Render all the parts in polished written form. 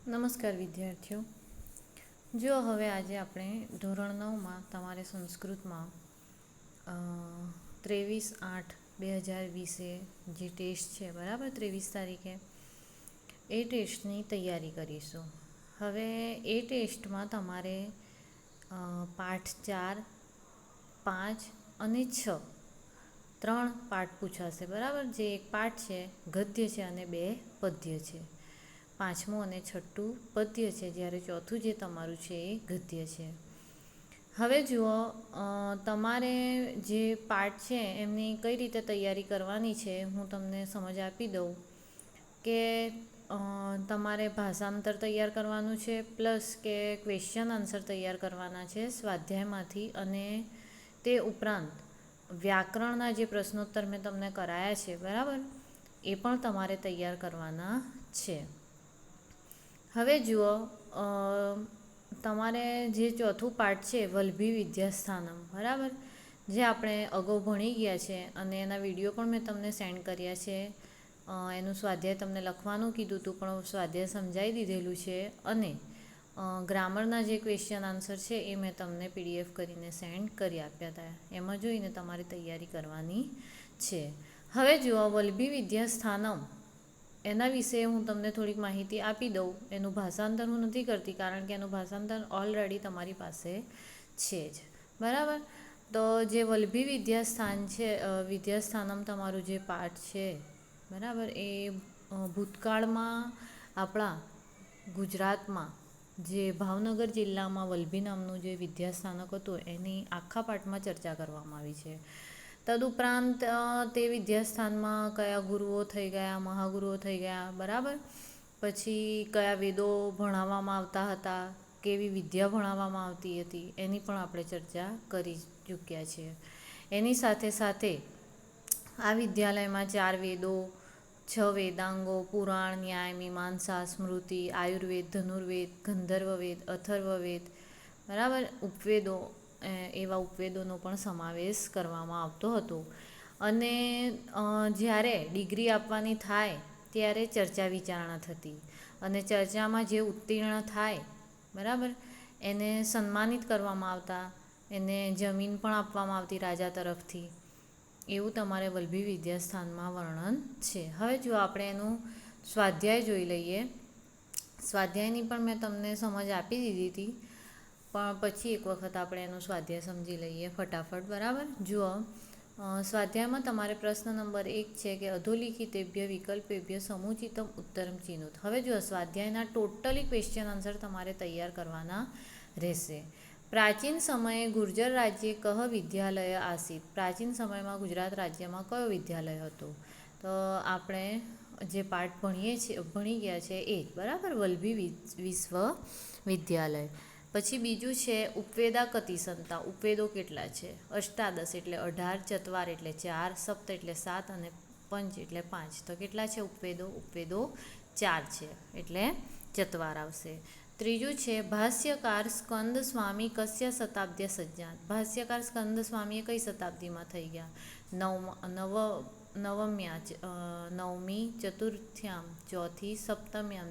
નમસ્કાર વિદ્યાર્થીઓ, જો હવે આજે આપણે ધોરણ 9માં તમારે સંસ્કૃતમાં 23/8/2020 જે ટેસ્ટ છે બરાબર, 23 તારીખે એ ટેસ્ટની તૈયારી કરીશું. હવે એ ટેસ્ટમાં તમારે પાઠ 4, 5 અને 6 3 પાઠ પૂછાશે બરાબર. જે એક પાઠ છે ગદ્ય છે અને 2 પદ્ય છે. પાંચમું અને છઠ્ઠું પદ્ય છે, જ્યારે ચોથું જે તમારું છે એ ગદ્ય છે. હવે જુઓ, તમારે જે પાઠ છે એમની કઈ રીતે તૈયારી કરવાની છે હું તમને સમજ આપી દઉં કે તમારે ભાષાંતર તૈયાર કરવાનું છે, પ્લસ કે ક્વેશ્ચન આન્સર તૈયાર કરવાના છે સ્વાધ્યાયમાંથી, અને તે ઉપરાંત વ્યાકરણના જે પ્રશ્નોત્તર મેં તમને કરાયા છે બરાબર, એ પણ તમારે તૈયાર કરવાના છે. હવે જુઓ, તમારે જે ચોથું પાઠ છે વલ્લભી વિદ્યાસ્થાનમ બરાબર, જે આપણે અગાઉ ભણી ગયા છે અને એના વિડીયો પણ મેં તમને સેન્ડ કર્યા છે. એનું સ્વાધ્યાય તમને લખવાનું કીધું હતું પણ સ્વાધ્યાય સમજાવી દીધેલું છે, અને ગ્રામરના જે ક્વેશ્ચન આન્સર છે એ મેં તમને PDF કરીને સેન્ડ કરી આપ્યા હતા. એમાં જોઈને તમારી તૈયારી કરવાની છે. હવે જુઓ, વલ્લભી વિદ્યાસ્થાનમ એના વિશે હું તમને થોડીક માહિતી આપી દઉં. એનું ભાષાંતર હું નથી કરતી કારણ કે એનું ભાષાંતર ઓલરેડી તમારી પાસે છે જ બરાબર. તો જે વલ્લભી વિદ્યાસ્થાનમ તમારું જે પાઠ છે બરાબર, એ ભૂતકાળમાં આપણા ગુજરાતમાં જે ભાવનગર જિલ્લામાં વલ્લભી નામનું જે વિદ્યાસ્થાનક હતું એની આખા પાઠમાં ચર્ચા કરવામાં આવી છે. તદુપરાંત તે વિદ્યાસ્થાનમાં કયા ગુરુઓ થઈ ગયા, મહાગુરુઓ થઈ ગયા બરાબર, પછી કયા વેદો ભણાવવામાં આવતા હતા, કેવી વિદ્યા ભણાવવામાં આવતી હતી, એની પણ આપણે ચર્ચા કરી ચૂક્યા છીએ. એની સાથે સાથે આ વિદ્યાલયમાં 4 વેદો, 6 વેદાંગો, પુરાણ, ન્યાય, મીમાંસા, સ્મૃતિ, આયુર્વેદ, ધનુર્વેદ, ગંધર્વવેદ, અથર્વવેદ બરાબર, ઉપવેદો, એવા ઉપવેદોનો પણ સમાવેશ કરવામાં આવતો હતો. અને જ્યારે ડિગ્રી આપવાની થાય ત્યારે ચર્ચા વિચારણા થતી, અને ચર્ચામાં જે ઉત્તીર્ણ થાય બરાબર એને સન્માનિત કરવામાં આવતા, એને જમીન પણ આપવામાં આવતી રાજા તરફથી. એવું તમારે વલ્લભી વિદ્યાસ્થાનમાં વર્ણન છે. હવે જો આપણે એનું સ્વાધ્યાય જોઈ લઈએ. સ્વાધ્યાયની પણ મેં તમને સમજ આપી દીધી હતી, પણ પછી એક વખત આપણે એનું સ્વાધ્યાય સમજી લઈએ ફટાફટ બરાબર. જુઓ, સ્વાધ્યાયમાં તમારે પ્રશ્ન નંબર 1 છે કે અધોલિખિતેભ્ય વિકલ્પેભ્ય સમુચિતમ ઉત્તરમ ચિનુત. હવે જો સ્વાધ્યાયના ટોટલી ક્વેશ્ચન આન્સર તમારે તૈયાર કરવાના રહેશે. પ્રાચીન સમયે ગુર્જર રાજ્યે કહ વિદ્યાલય આસીત. પ્રાચીન સમયમાં ગુજરાત રાજ્યમાં કયો વિદ્યાલય હતો? તો આપણે જે પાઠ ભણી ગયા છે એ બરાબર, વલ્લભી વિશ્વ વિદ્યાલય. પછી બીજું છે ઉપવેદા કતિ સંતા. ઉપવેદો કેટલા છે? અષ્ટાદશ એટલે 18, ચત્વાર એટલે 4, સપ્ત એટલે 7 અને પંચ એટલે 5. તો કેટલા છે ઉપવેદો? ઉપવેદો 4 છે એટલે ચત્વાર આવશે. ત્રીજું છે ભાષ્યકાર સ્કંદ સ્વામી કસ્ય શતાબ્દ્ય સજ્જાત. ભાષ્યકાર સ્કંદ સ્વામીએ કઈ શતાબ્દીમાં થઈ ગયા? નવમી ચતુર્થ્યામ ચોથી, સપ્તમ્યામ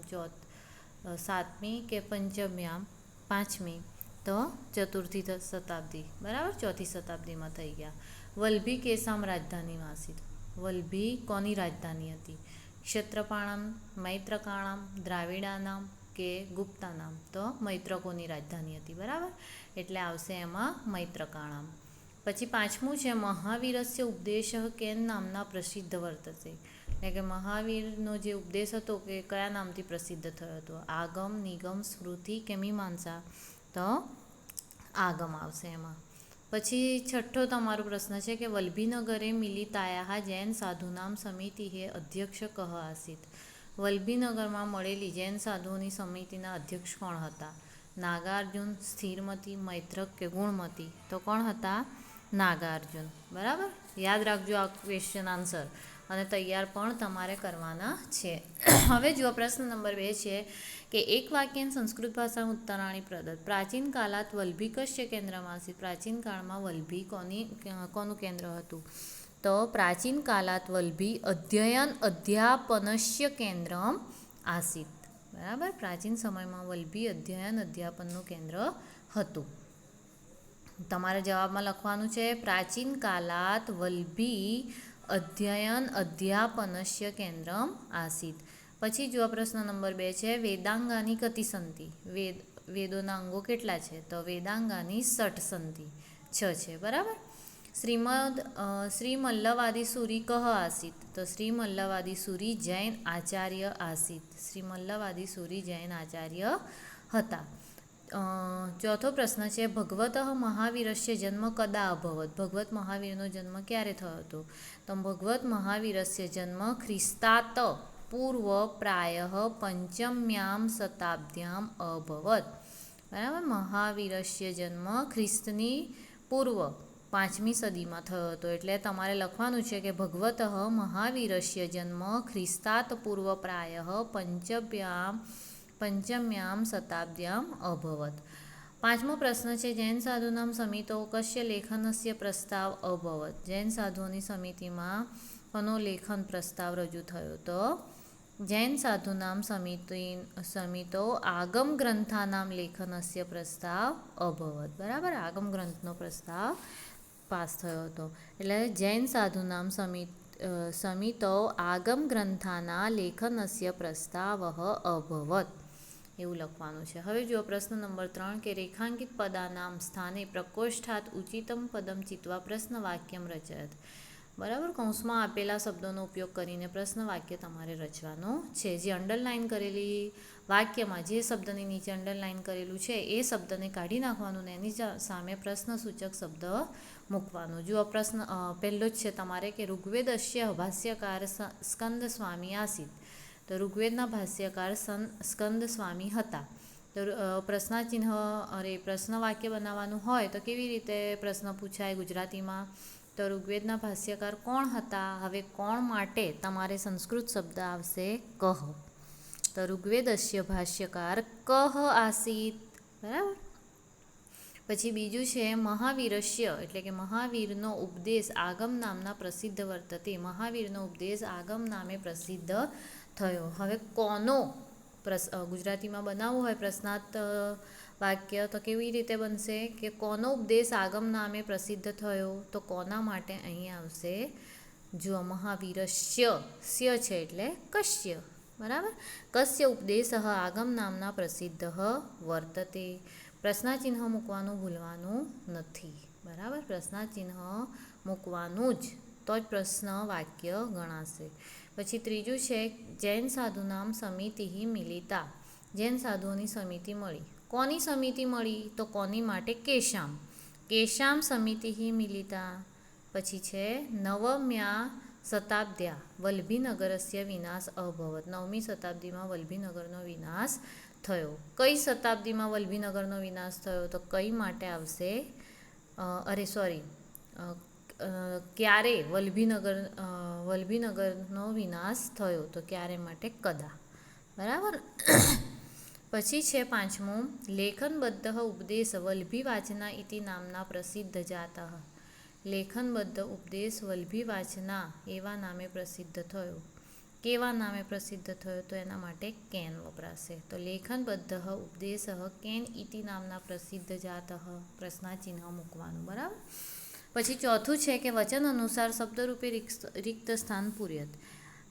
સાતમી કે પંચમ્યામ પાંચમી, તો ચતુર્થી શતાબ્દી બરાબર, ચોથી શતાબ્દીમાં થઈ ગયા. વલ્લભી કેસામ રાજધાનીમાં આસીત. વલ્લભી કોની રાજધાની હતી? ક્ષત્રપાણામ, મૈત્રકાણામ, દ્રાવિડાનામ કે ગુપ્તાનામ? તો મૈત્રકોની રાજધાની હતી બરાબર, એટલે આવશે એમાં મૈત્રકાણામ. પછી પાંચમું છે મહાવીરસ્ય ઉપદેશ કેન નામના પ્રસિદ્ધ વર્તતે. એટલે કે મહાવીરનો જે ઉપદેશ હતો કે કયા નામથી પ્રસિદ્ધ થયો હતો? આગમ, નિગમ, સ્મૃતિ કે મીમાંસા? તો આગમ આવશે એમાં. પછી છઠ્ઠો તમારો પ્રશ્ન છે કે વલ્લભીનગરે મિલિતાયા જૈન સાધુનામ સમિતિ અધ્યક્ષ કહ આસીત. વલ્લભીનગરમાં મળેલી જૈન સાધુઓની સમિતિના અધ્યક્ષ કોણ હતા? નાગાર્જુન, સ્થિરમતી, મૈત્રક કે ગુણમતી? તો કોણ હતા? નાગાર્જુન બરાબર. યાદ રાખજો આ ક્વેશ્ચન આન્સર, અને તૈયાર પણ તમારે કરવાના છે. હવે જો પ્રશ્ન નંબર 2 છે કે એક વાક્યન સંસ્કૃત ભાષા ઉત્તરાણી પ્રદત્ત. પ્રાચીન કાલાત વલ્લભી કશ્ય કેન્દ્રમાં આસીત. પ્રાચીન કાળમાં વલ્લભી કોનું કેન્દ્ર હતું? તો પ્રાચીન કાલાત વલ્લભી અધ્યયન અધ્યાપનસ્ય કેન્દ્રમ આસીત બરાબર. પ્રાચીન સમયમાં વલ્ભી અધ્યયન અધ્યાપનનું કેન્દ્ર હતું. તમારે જવાબમાં લખવાનું છે પ્રાચીન કાલાત વલ્ભી અધ્યયન અધ્યાપનસ્ય કેન્દ્રમ આસીત. પછી જો પ્રશ્ન નંબર 2 છે વેદાંગાની કતિ સંતિ. વેદોના અંગો કેટલા છે? તો વેદાંગાની 60 સંતિ 6 છે. બરાબર. શ્રી મલ્લવાદી સૂરી કહ આસીત. તો શ્રી મલ્લવાદી સૂરી જૈન આચાર્ય આસીત. શ્રી મલ્લવાદી સૂરી જૈન આચાર્ય હતા. ચોથો પ્રશ્ન છે ભગવત મહાવીરસ્ય જન્મ કદા અભવત. ભગવત મહાવીરનો જન્મ ક્યારે થયો હતો? તો ભગવત મહાવીરસ્ય જન્મ ખ્રિસ્તાત પૂર્વ પ્રાયઃ પંચમ્યામ શતાબ્દ્યામ અભવત. બરાબર. મહાવીરસ્ય જન્મ ખ્રિસ્તની પૂર્વ 5મી સદીમાં થયો હતો. એટલે તમારે લખવાનું છે કે ભગવત મહાવીરસ્ય જન્મ ખ્રિસ્તાત પૂર્વ પ્રાયઃ પંચમ્યામ શતાબ્દ્યામ અભવત. 5મો પ્રશ્ન છે જૈન સાધુનામ સમિતો કસ્ય લેખનસ્ય પ્રસ્તાવ અભવત. જૈન સાધુઓની સમિતિમાં કોનો લેખન પ્રસ્તાવ રજૂ થયો? તો જૈન સાધુનામ સમિતો આગમ ગ્રંથાનામ લેખનસ્ય પ્રસ્તાવ અભવત. બરાબર. આગમ ગ્રંથનો પ્રસ્તાવ પાસ થયો હતો. એટલે જૈન સાધુનામ સમિતો આગમ ગ્રંથાના લેખનસ્ય પ્રસ્તાવ અભવત એવું લખવાનું છે. હવે જુઓ પ્રશ્ન નંબર 3 કે રેખાંકિત પદાનામ સ્થાને પ્રકોષ્ઠાત ઉચિતમ પદમ ચિત્વા પ્રશ્ન વાક્યમ રચયત. બરાબર. કૌંસમાં આપેલા શબ્દોનો ઉપયોગ કરીને પ્રશ્ન વાક્ય તમારે રચવાનું છે. જે અંડરલાઇન કરેલી વાક્યમાં જે શબ્દની નીચે અંડરલાઇન કરેલું છે એ શબ્દને કાઢી નાખવાનું ને એની સામે પ્રશ્નસૂચક શબ્દ મૂકવાનું. જુઓ પ્રશ્ન પહેલો જ છે તમારે કે ઋગ્વેદસ્ય ભાષ્યકાર સ્કંદ સ્વામી આસીત. તો ઋગ્વેદના ભાષ્યકાર સ્કંદ સ્વામી હતા. તો પ્રશ્ન વાક્ય બનાવવાનું હોય તો કેવી રીતે પ્રશ્ન પૂછાય ગુજરાતીમાં? તો ઋગ્વેદના ભાષ્યકાર કોણ હતા? હવે કોણ માટે તમારે સંસ્કૃત શબ્દ આવશે કહ. તો ઋગ્વેદસ્ય ભાષ્યકાર કહ આસીત. બરાબર. પછી બીજું છે મહાવીરસ્ય એટલે કે મહાવીરનો ઉપદેશ આગમ નામના પ્રસિદ્ધ વર્તતે. મહાવીરનો ઉપદેશ આગમ નામે પ્રસિદ્ધ થયો. હવે કોનો ગુજરાતીમાં બનાવવું હોય પ્રશ્નાર્થ વાક્ય તો કેવી રીતે બનશે કે કોનો ઉપદેશ આગમ નામે પ્રસિદ્ધ થયો? તો કોના માટે અહીં આવશે? જો મહાવીરસ્ય સ્ય છે એટલે કશ્ય. બરાબર. કશ્ય ઉપદેશ આગમ નામના પ્રસિદ્ધ વર્તતે. પ્રશ્નાચિહ્ન મૂકવાનું ભૂલવાનું નથી. બરાબર. પ્રશ્નાચિહ્ન મૂકવાનું જ તો જ પ્રશ્ન વાક્ય ગણાશે. પછી ત્રીજું છે જૈન સાધુનામ સમિતિ મિલિતા. જૈન સાધુઓની સમિતિ મળી. કોની સમિતિ મળી? તો કોની માટે? કેશામ સમિતિ મિલિતા. પછી છે નવમ્યા શતાબ્દ્યા વલ્ભીનગરસ્ય વિનાશ અભવત. 9મી શતાબ્દીમાં વલ્ભીનગરનો વિનાશ થયો. કઈ શતાબ્દીમાં વલ્ભીનગરનો વિનાશ થયો? તો કઈ માટે આવશે? ક્યારે વલ્ભીનગરનો વિનાશ થયો? તો ક્યારે માટે? કદા. બરાબર. પછી છે 5મું લેખનબદ્ધ ઉપદેશ વલ્ભી વાચના ઇતિ નામના પ્રસિદ્ધ જાતઃ. લેખનબદ્ધ ઉપદેશ વલ્ભી વાચના એવા નામે પ્રસિદ્ધ થયો. કેવા નામે પ્રસિદ્ધ થયો? તો એના માટે કેન વપરાશે. તો લેખનબદ્ધ ઉપદેશ કેન ઇતિ નામના પ્રસિદ્ધ જાતઃ. પ્રશ્નાચિહ્ન મૂકવાનું. બરાબર. પછી ચોથું છે કે વચન અનુસાર શબ્દરૂપે રિક્ત સ્થાન પૂર્યત.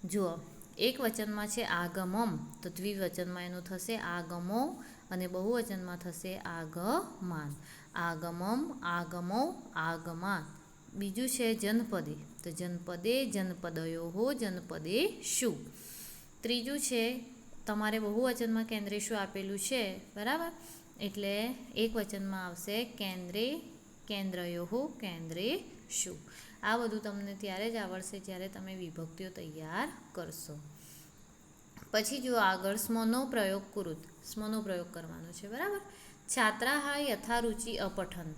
જુઓ એક વચનમાં છે આગમમ તો દ્વિવચનમાં એનું થશે આગમો અને બહુવચનમાં થશે આગમાન. આગમમ આગમો આગમાન. બીજું છે જનપદે તો જનપદે જનપદયો જનપદે શું. ત્રીજું છે તમારે બહુવચનમાં કેન્દ્રે શું આપેલું છે. બરાબર. એટલે એક વચનમાં આવશે કેન્દ્રે કેન્દ્રયો કેન્દ્રે શું. આ બધું તમને ત્યારે જ આવડશે જ્યારે તમે વિભક્તિઓ તૈયાર કરશો. પછી જો આગળ સ્મનો પ્રયોગ કુરુત. સ્મનો પ્રયોગ કરવાનો છે. બરાબર. છાત્રાહ યથારુચિ અપઠન.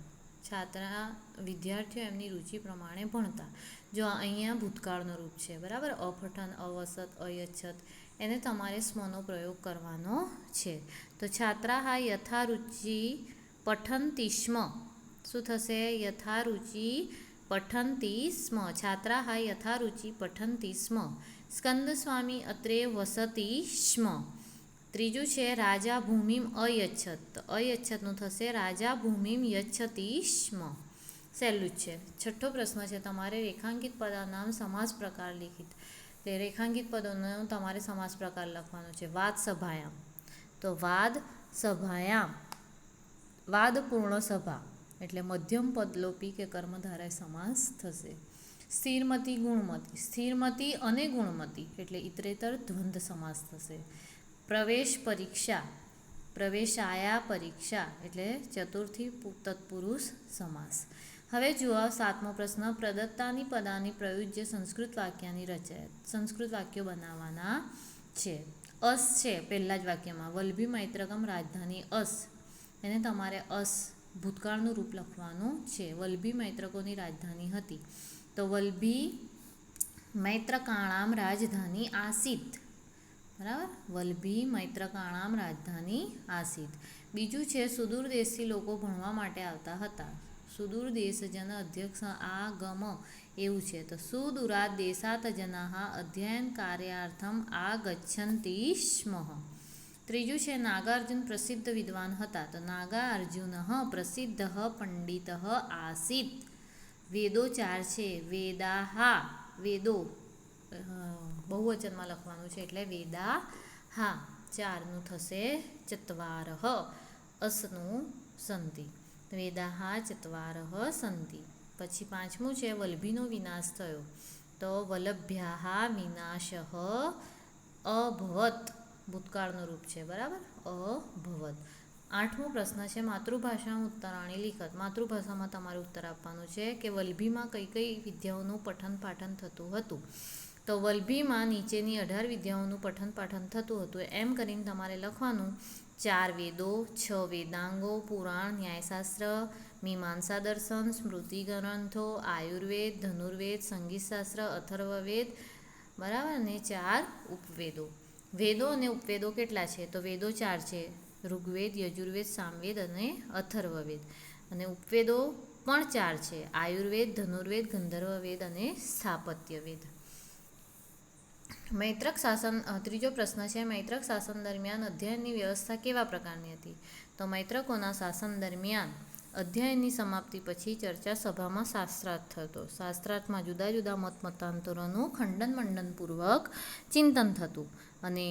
વિદ્યાર્થીઓ એમની રુચિ પ્રમાણે ભણતા. જો અહીંયા ભૂતકાળનો રૂપ છે. બરાબર. અપઠન અવસત અયચ્છત એને તમારે સ્મનો પ્રયોગ કરવાનો છે. તો છાત્રાહ યથારુચિ પઠંતિ સ્મ. શું થશે? યથારુચિ પઠંતિ સ્મ. છાત્રાહ યથારુચિ પઠંતિ સ્મ. સ્કંદ સ્વામી અત્રે વસતિ સ્મ. ત્રીજું છે રાજા ભૂમિમ અયચ્છત, તો અયચ્છતનું થશે રાજા ભૂમિમ યચ્છતિ સ્મ. સહેલું જ છે. છઠ્ઠો પ્રશ્ન છે તમારે રેખાંકિત પદાનામ સમાસ પ્રકાર લિખિત. તે રેખાંકિત પદોનો તમારે સમાસ પ્રકાર લખવાનો છે. વાદ સભાયામ, તો વાદ સભાયામ, વાદ પૂર્ણ સભા એટલે મધ્યમ પદલોપી કે કર્મધારય સમાસ થશે. સ્થિરમતી ગુણમતી, સ્થિરમતી અને ગુણમતી એટલે ઇતરેતર દ્વંદ્વ સમાસ થશે. પ્રવેશ પરીક્ષા, પ્રવેશાયા પરીક્ષા એટલે ચતુર્થી તત્પુરુષ સમાસ. હવે જુઓ સાતમો પ્રશ્ન. પ્રદત્તાની પદાની પ્રયુજ્ય સંસ્કૃત વાક્યની રચના, સંસ્કૃત વાક્યો બનાવવાના છે. અસ છે પહેલા જ વાક્યમાં, વલ્ભી મૈત્રકમ રાજધાની અસ, એને તમારે અસ ભૂતકાળનું રૂપ લખવાનું છે. વલ્ભી મૈત્રકોની રાજધાની હતી, તો વલ્ભી મૈત્રકાણામ રાજધાની આસીત, બરાબર. વલ્ભી મૈત્રકાણામ રાજધાની આસીત. બીજું છે સુદૂર દેશથી લોકો ભણવા માટે આવતા હતા. સુદૂર દેશ જન અધ્યક્ષ આગમ એવું છે, તો સુદૂરાત દેશાત જનાઃ અધ્યયન કાર્યાર્થમ આગચ્છન્તિ સ્મ. ત્રીજું છે નાગાર્જુન પ્રસિદ્ધ વિદ્વાન હતા, તો નાગાર્જુન પ્રસિદ્ધ પંડિત આસીત. વેદો 4 છે. વેદાહા, વેદો બહુવચનમાં લખવાનું છે એટલે વેદાહા. 4નું થશે ચત્વારઃ, અસનું સંધિ. વેદાહા ચત્વારઃ સંધિ. પછી 5મું છે વલ્ભીનો વિનાશ થયો, તો વલભ્યાઃ વિનાશઃ અભવત, ભૂતકાળનું રૂપ છે, બરાબર, અભવત. 8મો પ્રશ્ન છે માતૃભાષામાં ઉત્તરાણી લિખત. માતૃભાષામાં તમારે ઉત્તર આપવાનું છે કે વલ્ભીમાં કઈ કઈ વિદ્યાઓનું પઠન પાઠન થતું હતું. તો વલ્ભીમાં નીચેની 18 વિદ્યાઓનું પઠન પાઠન થતું હતું. એમ કરીને તમારે લખવાનું 4 વેદો, 6 વેદાંગો, પુરાણ, ન્યાયશાસ્ત્ર, મીમાંસા દર્શન, સ્મૃતિ ગ્રંથો, આયુર્વેદ, ધનુર્વેદ, સંગીતશાસ્ત્ર, અથર્વવેદ, બરાબર, અને 4 ઉપવેદો. વેદો અને ઉપવેદો કેટલા છે? તો વેદો 4 છે, ઋગ્વેદ, યજુર્વેદ, સામવેદ અને અથર્વવેદ. અને ઉપવેદો પણ 4 છે, આયુર્વેદ, ધનુર્વેદ, ગંધર્વવેદ અને સ્થાપત્યવેદ. મૈત્રક શાસન. ત્રીજો પ્રશ્ન છે મૈત્રક શાસન દરમિયાન અધ્યયનની વ્યવસ્થા કેવા પ્રકારની હતી? તો મૈત્રકોના શાસન દરમિયાન અધ્યયનની સમાપ્તિ પછી ચર્ચા સભામાં શાસ્ત્રાર્થ થતો. શાસ્ત્રાર્થમાં જુદા જુદા મત મતાંતરોનું ખંડન મંડનપૂર્વક ચિંતન થતું અને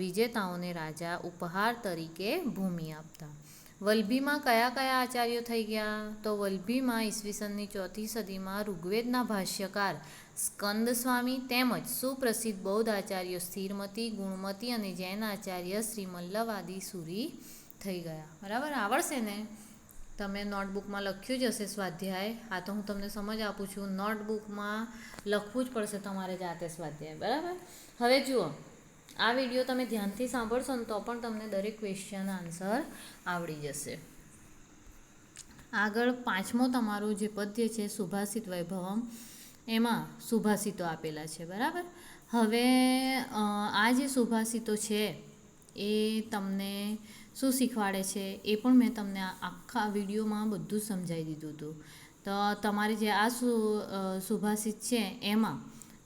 વિજેતાઓને રાજા ઉપહાર તરીકે ભૂમિ આપતા. વલ્ભીમાં કયા કયા આચાર્યો થઈ ગયા? તો વલ્ભીમાં ઈસવીસનની 4થી સદીમાં ઋગ્વેદના ભાષ્યકાર સ્કંદ સ્વામી તેમજ સુપ્રસિદ્ધ બૌદ્ધ આચાર્યો સ્થિરમતી, ગુણમતી અને જૈન આચાર્ય શ્રી મલ્લવાદી સુરી થઈ ગયા. બરાબર, આવડશે ને? તમે નોટબુકમાં લખ્યું જ હશે સ્વાધ્યાય. આ તો હું તમને સમજ આપું છું, નોટબુકમાં લખવું જ પડશે તમારે જાતે સ્વાધ્યાય, બરાબર. હવે જુઓ, આ વિડીયો તમે ધ્યાનથી સાંભળશો ને તો પણ તમને દરેક ક્વેશ્ચન આન્સર આવડી જશે. આગળ 5મો તમારું જે પદ્ય છે સુભાષિત વૈભવમ, એમાં સુભાષિતો આપેલા છે, બરાબર. હવે આ જે સુભાષિતો છે એ તમને શું શીખવાડે છે એ પણ મેં તમને આખા વિડીયોમાં બધું જ સમજાવી દીધું હતું. તો તમારે જે આ સુભાષિત છે એમાં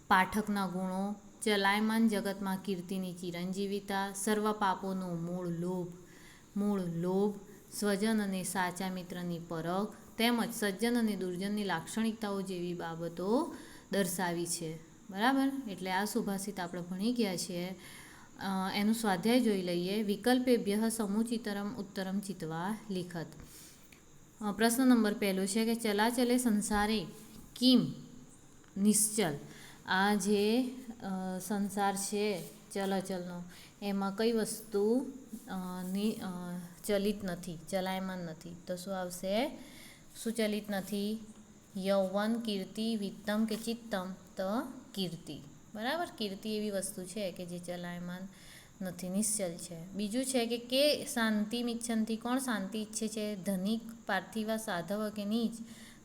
પાઠકના ગુણો, ચલાયમાન જગતમાં કીર્તિની ચિરંજીવિતા, સર્વ પાપોનું મૂળ લોભ, સ્વજન અને સાચા મિત્રની પરખ તેમજ સજ્જન અને દુર્જનની લાક્ષણિકતાઓ જેવી બાબતો દર્શાવી છે, બરાબર. એટલે આ સુભાષિત આપણે ભણી ગયા છીએ. એનું સ્વાધ્યાય જોઈ લઈએ. વિકલ્પેભ્ય સમુચિતરમ ઉત્તરમ ચિત્વા લિખત. પ્રશ્ન નંબર 1 છે કે ચલાચલે સંસારે કિમ નિશ્ચલ. આ જે સંસાર છે ચલાચલનો, એમાં કઈ વસ્તુ ચલિત નથી, ચલાયમાન નથી? તો શું આવશે? સુચલિત નથી? યૌવન, કીર્તિ, વિત્તમ કે ચિત્તમ? તો કીર્તિ, બરાબર. કીર્તિ એવી વસ્તુ છે કે જે ચલાયમાન નથી, નિશ્ચલ છે. બીજું છે કે શાંતિ મિચ્છન્તિ. કોણ શાંતિ ઈચ્છે છે? ધનિક, પાર્થિવા, સાધવ કે નીચ?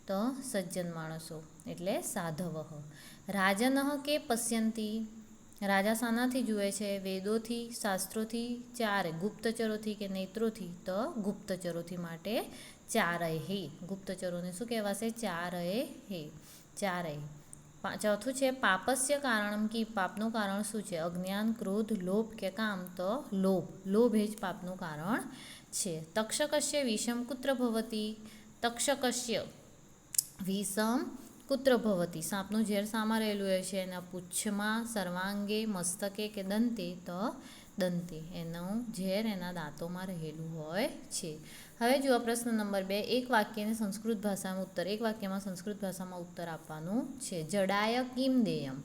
તો સજ્જન માણસો એટલે સાધવ. રાજનઃ કે પશ્યંતિ. રાજા શાનાથી જુએ છે? વેદોથી, શાસ્ત્રોથી, 4 ગુપ્તચરોથી કે નેત્રોથી? તો ગુપ્તચરોથી, માટે 4 હે. ગુપ્તચરોને શું કહેવાશે? 4 હે. 4 ચોથું છે પાપસ્ય કારણમ કી પાપનું કારણ શું છે? અજ્ઞાન, ક્રોધ, લોભ કે કામ? તો લોભ. લોભ એ જ પાપનું કારણ છે. તક્ષકસ્ય વિષમ કુત્ર ભવતી? તક્ષકસ્ય વિષમ કુત્ર ભવતી? સાપનું ઝેર શામાં રહેલું હોય છે? એના પૂંછમાં, સર્વાંગે, મસ્તકે કે દંતે? તો દંતે. એનું ઝેર એના દાંતોમાં રહેલું હોય છે. હવે જુઓ પ્રશ્ન નંબર 2. એક વાક્યને સંસ્કૃત ભાષામાં ઉત્તર. એક વાક્યમાં સંસ્કૃત ભાષામાં ઉત્તર આપવાનું છે. જડાય કિમ દેયમ?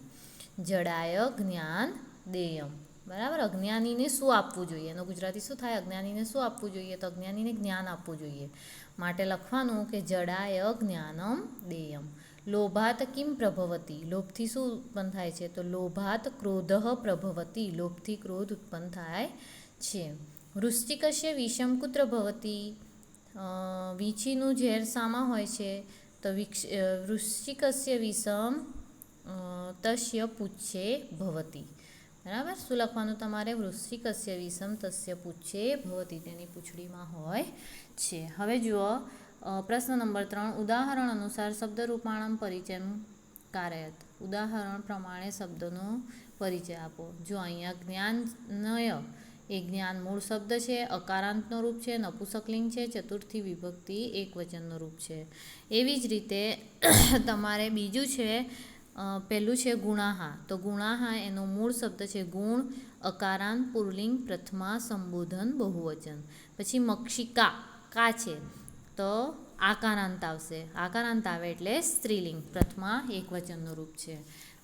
જડાય જ્ઞાન દેયમ. બરાબર. અજ્ઞાનીને શું આપવું જોઈએ? એનો ગુજરાતી શું થાય? અજ્ઞાનીને શું આપવું જોઈએ? તો અજ્ઞાનીને જ્ઞાન આપવું જોઈએ. માટે લખવાનું કે જડાય જ્ઞાનમ દેયમ. લોભાત કિમ પ્રભવતી? લોભથી શું ઉત્પન્ન થાય છે? તો લોભાત ક્રોધ પ્રભવતી. લોભથી ક્રોધ ઉત્પન્ન થાય છે. વૃશ્ચિકસ્ય વિષમ કુત્ર ભવતી? વીંછીનું ઝેર શામાં હોય છે? તો વૃશ્ચિકસ્ય વિષમ તસ્ય પુચ્છે ભવતી. બરાબર. શું લખવાનું તમારે? વૃશ્ચિકસ્ય વિષમ તસ્ય પુચ્છે ભવતી. તેની પૂંછડીમાં હોય છે. હવે જુઓ પ્રશ્ન નંબર 3. ઉદાહરણ અનુસાર શબ્દરૂપાણમ પરિચયનું કારયત. ઉદાહરણ પ્રમાણે શબ્દનો પરિચય આપો. જો અહીંયા જ્ઞાનય એ જ્ઞાન મૂળ શબ્દ છે, અકારાંતનો રૂપ છે, નપુંસકલિંગ છે, ચતુર્થી વિભક્તિ એકવચનનો રૂપ છે. એવી જ રીતે તમારે બીજું છે, પહેલું છે ગુણાહા. તો ગુણાહા એનો મૂળ શબ્દ છે ગુણ, અકારાંત, પુલ્લિંગ, પ્રથમા, સંબોધન, બહુવચન. પછી મક્ષિકા કા છે તો આકારાંત આવશે. આકારાંત આવે એટલે સ્ત્રીલિંગ, પ્રથમા એકવચનનું રૂપ છે.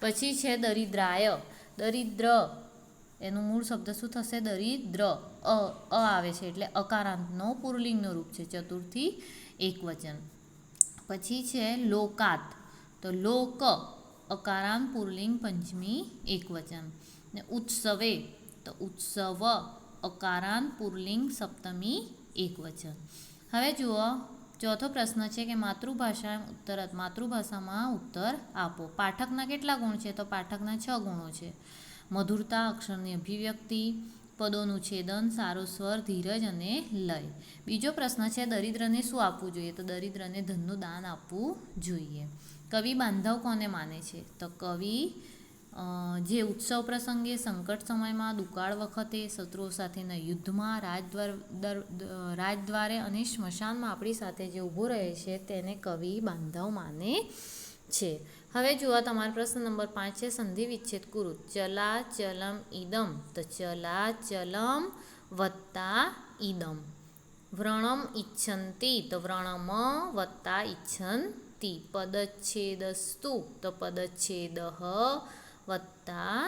પછી છે દરિદ્રાય. દરિદ્ર એનું મૂળ શબ્દ શું થશે? દરિદ્ર. આવે છે એટલે અકારાંતનો પુલ્લિંગનું રૂપ છે, ચતુર્થી એકવચન. પછી છે લોકાત. તો લોક અકારાંત, પુલ્લિંગ, પંચમી એકવચન. ને ઉત્સવે તો ઉત્સવ અકારાંત, પુલ્લિંગ, સપ્તમી એકવચન. હવે જુઓ ચોથો પ્રશ્ન છે કે માતૃભાષા ઉત્તરત. માતૃભાષામાં ઉત્તર આપો. પાઠકના કેટલા ગુણ છે? તો પાઠકના 6 ગુણો છે. મધુરતા, અક્ષરની અભિવ્યક્તિ, પદોનું છેદન, સારો સ્વર, ધીરજ અને લય. બીજો પ્રશ્ન છે દરિદ્રને શું આપવું જોઈએ? તો દરિદ્રને ધનનું દાન આપવું જોઈએ. કવિ બાંધવ કોને માને છે? તો કવિ જે ઉત્સવ પ્રસંગે, સંકટ સમયમાં, દુકાળ વખતે, શત્રુઓ સાથેના યુદ્ધમાં, રાજદ્વારે અને સ્મશાનમાં આપણી સાથે જે ઊભો રહે છે તેને કવિ બાંધવ માને છે. હવે જુઓ તમારો પ્રશ્ન નંબર 5 છે સંધિ વિચ્છેદ કુરુત. ચલા ચલમ ઈદમ. તો ચલા ચલમ વત્તા ઈદમ. વ્રણમ ઈચ્છંતી. તો વ્રણમ વત્તા ઈચ્છંતી. પદચ્છેદસ્તુ. તો પદચ્છેદ વત્તા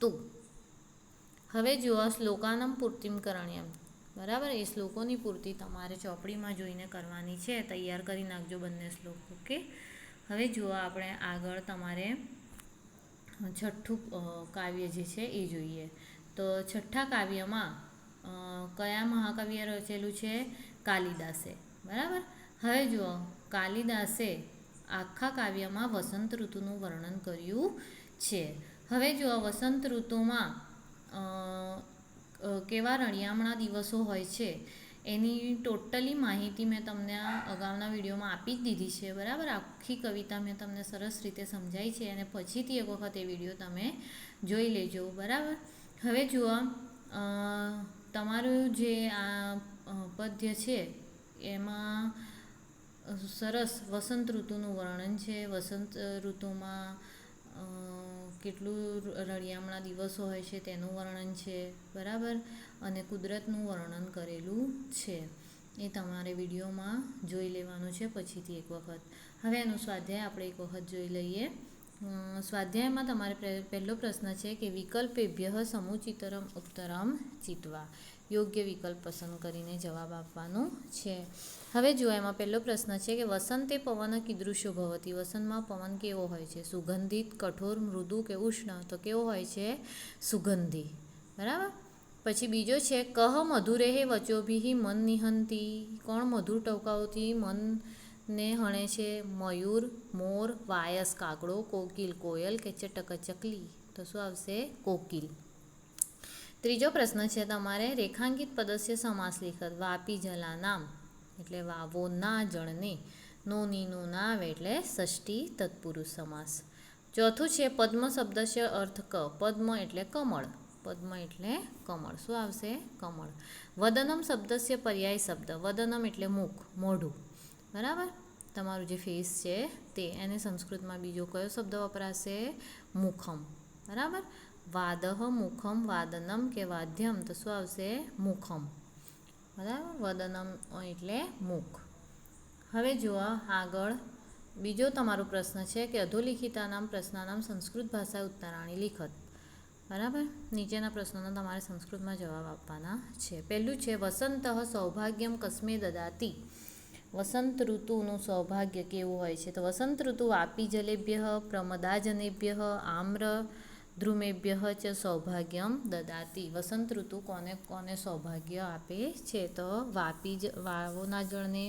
તુ. હવે જુઓ શ્લોકાનમ પૂર્તિમ કરણ્યમ. બરાબર. એ શ્લોકોની પૂર્તિ તમારે ચોપડીમાં જોઈને કરવાની છે. તૈયાર કરી નાખજો બંને શ્લોક. ઓકે. હવે જુઓ આપણે આગળ તમારે છઠ્ઠું કાવ્ય જે છે એ જોઈએ. તો છઠ્ઠા કાવ્યમાં કયા મહાકાવ્ય રચેલું છે? કાલિદાસે. બરાબર. હવે જુઓ કાલિદાસે આખા કાવ્યમાં વસંત ઋતુનું વર્ણન કર્યું છે. હવે જુઓ વસંત ઋતુમાં કેવા રળિયામણા દિવસો હોય છે એની ટોટલી માહિતી મેં તમને અગાઉના વિડીયોમાં આપી જ દીધી છે. બરાબર. આખી કવિતા મેં તમને સરસ રીતે સમજાવી છે અને પછીથી એક વખત એ વિડીયો તમે જોઈ લેજો. બરાબર. હવે જુઓ તમારું જે આ પદ્ય છે એમાં સરસ વસંત ઋતુનું વર્ણન છે. વસંત ઋતુમાં કેટલું રળિયામણા દિવસો હોય છે તેનું વર્ણન છે. બરાબર. અને કુદરતનું વર્ણન કરેલું છે. એ તમારે વિડીયોમાં જોઈ લેવાનું છે પછીથી એક વખત. હવે એનું સ્વાધ્યાય આપણે એક વખત જોઈ લઈએ. સ્વાધ્યાયમાં તમારે પહેલો પ્રશ્ન છે કે વિકલ્પેભ્ય સમુચિતરમ ઉત્તરમ ચિત્વા. યોગ્ય વિકલ્પ પસંદ કરીને જવાબ આપવાનો છે. હવે જુઓ એમાં પહેલો પ્રશ્ન છે કે વસંતે પવન કીદૃશો ભવતી. વસંતમાં પવન કેવો હોય છે? સુગંધિત, કઠોર, મૃદુ કે ઉષ્ણ? તો કેવો હોય છે? સુગંધી. બરાબર. પછી બીજો છે કહ મધુરેહે વચોભિ મન નિહંતી. કોણ મધુર ટહુકાઓથી મનને હણે છે? મયુર, મોર, વાયસ કાગડો, કોકિલ કોયલ કે ચટક ચકલી? તો શું આવશે? કોકિલ. ત્રીજો પ્રશ્ન છે તમારે રેખાંકિત પદસ્ય સમાસ લેખત. વાપી જલા નામ એટલે વાવો ના જળને. નો નીનું નાવ એટલે ષષ્ઠી તત્પુરુષ સમાસ. ચોથું છે પદ્મ શબ્દસ્ય અર્થ ક. પદ્મ એટલે કમળ. પદ્મ એટલે કમળ. શું આવશે? કમળ. વદનમ શબ્દસ્ય પર્યાય શબ્દ. વદનમ એટલે મુખ, મોઢું. બરાબર? તમારું જે ફેસ છે તે. એને સંસ્કૃતમાં બીજો કયો શબ્દ વપરાશે? મુખમ. બરાબર? વાદહ મુખમ વાદનમ કે વાદ્યમ તો શું આવશે? મુખમ. બરાબર? વદનમ એટલે મુખ. હવે જુઓ આગળ બીજો તમારો પ્રશ્ન છે કે અધોલિખિતાનામ પ્રશ્નાનામ સંસ્કૃત ભાષા ઉત્તરાણી લિખત. બરાબર? નીચેના પ્રશ્નોનો તમારે સંસ્કૃતમાં જવાબ આપવાના છે. પહેલું છે વસંત સૌભાગ્યમ કસ્મે દદાતિ. વસંત ઋતુનું સૌભાગ્ય કેવું હોય છે? તો વસંત ઋતુ વાપી જલેભ્ય પ્રમદાજનેભ્ય આમ્ર ધ્રુમેભ્ય ચ સૌભાગ્યમ દદાતિ. વસંત ઋતુ કોને કોને સૌભાગ્ય આપે છે? તો વાવોના જળને,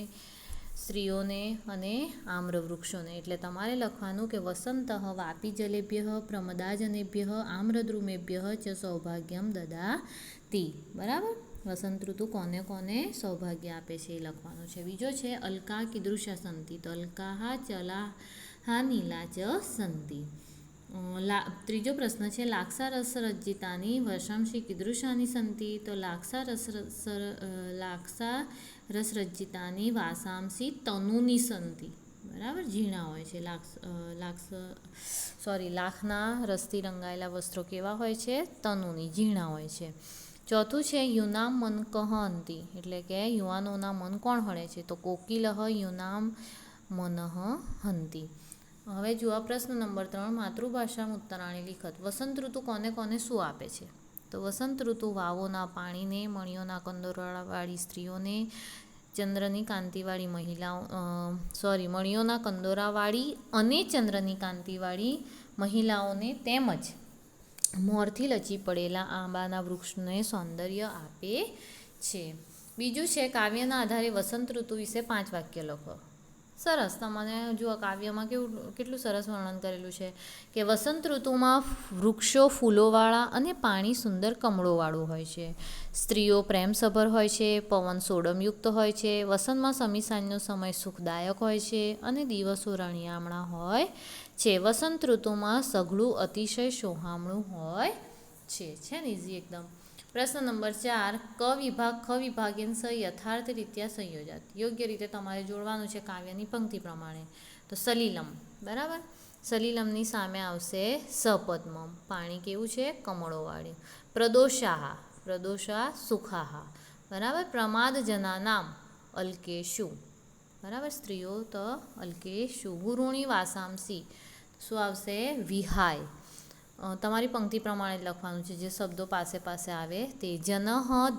સ્ત્રીઓને અને આમ્ર વૃક્ષોને. એટલે તમારે લખવાનું કે વસંત વાપી જલેભ્ય પ્રમદાજનેભ્ય આમ્રદ્રુમેભ્ય ચ સૌભાગ્યમ દદાતિ. બરાબર? વસંત ઋતુ કોને કોને સૌભાગ્ય આપે છે એ લખવાનું છે. બીજો છે અલકા કીદૃશા સંતિ. તો અલકાહા ચલાહા નીલા ચ સંતિ. ત્રીજો પ્રશ્ન છે લાક્ષા રસરજ્જિતાની વર્ષાંશી કીદૃશાની સંતિ. તો લાક્ષા રસરજ્જિતાની વાસાંસી તનુની સંતિ. બરાબર? ઝીણા હોય છે. લાખના રસથી રંગાયેલા વસ્ત્રો કેવા હોય છે? તનુની, ઝીણા હોય છે. ચોથું છે યુનામ મન કહંતિ. એટલે કે યુવાનોના મન કોણ હળે છે? તો કોકિલઃ યુનામ મનઃ હંતિ. હવે જુઓ પ્રશ્ન નંબર 3 માતૃભાષામાં ઉત્તરાણી લિખત. વસંત ઋતુ કોને કોને શું આપે છે? તો વસંત ઋતુ વાવોના પાણીને, મણીઓના કંદોરાવાળી સ્ત્રીઓને, ચંદ્રની કાંતિવાળી મણીઓના કંદોરાવાળી અને ચંદ્રની કાંતિવાળી મહિલાઓને તેમજ મોરથી લચી પડેલા આંબાના વૃક્ષને સૌંદર્ય આપે છે. બીજું છે કાવ્યના આધારે વસંત ઋતુ વિશે 5 વાક્ય લખો. સરસ. તમને જુઓ કાવ્યમાં કેટલું સરસ વર્ણન કરેલું છે કે વસંત ઋતુમાં વૃક્ષો ફૂલોવાળા અને પાણી સુંદર કમળોવાળું હોય છે. સ્ત્રીઓ પ્રેમસભર હોય છે. પવન સોડમયુક્ત હોય છે. વસંતમાં સમી સાંજનો સમય સુખદાયક હોય છે અને દિવસો રળિયામણા હોય છે. વસંત ઋતુમાં સઘળું અતિશય સોહામણું હોય છે. છે ને ઇઝી એકદમ. પ્રશ્ન નંબર 4 ક વિભાગ ખ વિભાગેન સ યથાર્થ રીત્યા સંયોજાત. યોગ્ય રીતે તમારે જોડવાનું છે કાવ્યની પંક્તિ પ્રમાણે. તો સલીલમ. બરાબર? સલીલમની સામે આવશે સપદ્મમ. પાણી કેવું છે? કમળોવાળું. પ્રદોષાહા. પ્રદોષા સુખાહા. બરાબર? પ્રમાદ જનાનામ અલ્કેશુ. બરાબર? સ્ત્રીઓ તો અલ્કેશુ. ગુરુણી વાસાંસી. શું આવશે? વિહાય. તમારી પંક્તિ પ્રમાણે લખવાનું છે. જે શબ્દો પાસે પાસે આવે તે. જનઃ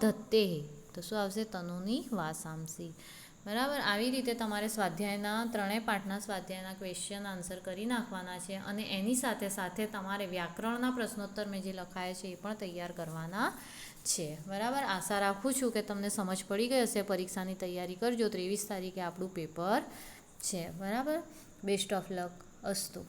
ધત્તે. તો શું આવશે? તનુની વાસાંસી. બરાબર? આવી રીતે તમારે સ્વાધ્યાયના 3 પાઠના સ્વાધ્યાયના ક્વેશ્ચન આન્સર કરી નાખવાના છે અને એની સાથે સાથે તમારે વ્યાકરણના પ્રશ્નોત્તર મેં જે લખાયા છે એ પણ તૈયાર કરવાના છે. બરાબર? આશા રાખું છું કે તમને સમજ પડી ગઈ હશે. પરીક્ષાની તૈયારી કરજો. 23 તારીખે આપણું પેપર છે. બરાબર? Best of luck. અસ્તુ.